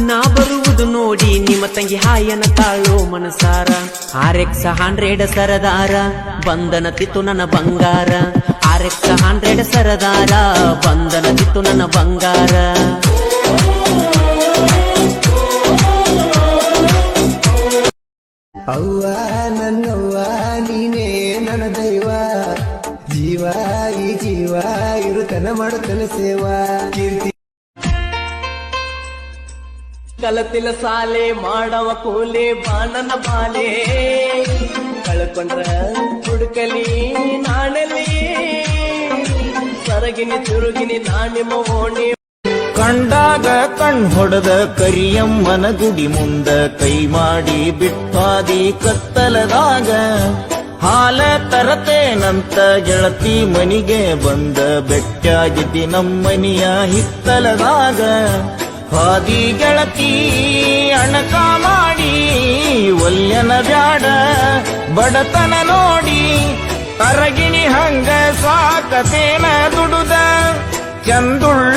ನಾ ಬರುವುದು ನೋಡಿ ನಿಮ್ಮ ತಂಗಿ ಹಾಯನ ತಾಳೋ ಮನಸಾರ. RX 100 ಸರದಾರ ಬಂಧನ ತಿತ್ತು ನನ್ನ ಬಂಗಾರ. RX 100 ಸರದಾರ ಬಂಧನ ತಿತ್ತು ನನ್ನ ಬಂಗಾರ. ಅವ್ವ ನನ್ನವ್ವ ನೀನೇ ನನ್ನ ದೈವ, ಜೀವ ಈ ಜೀವ ಇರುತನ ಮಾಡುತ್ತನ ಸೇವಾ. ಕೀರ್ತಿ ಕಲತಿಲ ಸಾಲೆ ಮಾಡವ ಕೋಲೆ ಬಾಣನ ಬಾಲೆ, ಕಳ್ಕೊಂಡ್ರ ಹುಡುಕಲಿ ನಾಣಲಿ ಸರಗಿನಿ ತುರುಗಿನಿ ನಾಣಿಮ ಓಣಿ. ಕಂಡಾಗ ಹೊಡೆದ ಕರಿಯಮ್ಮನ ಗುಡಿ ಮುಂದ ಕೈ ಮಾಡಿ ಬಿಟ್ಟಾದಿ ಕತ್ತಲದಾಗ. ಹಾಲ ತರತೇನಂತ ಗೆಳತಿ ಮನಿಗೆ ಬಂದ ಬೆಟ್ಟಾಗಿದ್ದಿ ನಮ್ಮನಿಯ ಹಿತ್ತಲದಾಗ. ಹಾದಿ ಗೆಳತಿ ಅಣಕ ಮಾಡಿ ಒಲ್ಯನ ಬ್ಯಾಡ ಬಡತನ ನೋಡಿ. ತರಗಿಣಿ ಹಂಗ ಸಾಕತೇನ ದುಡುದ ಚಂದುಳ್ಳ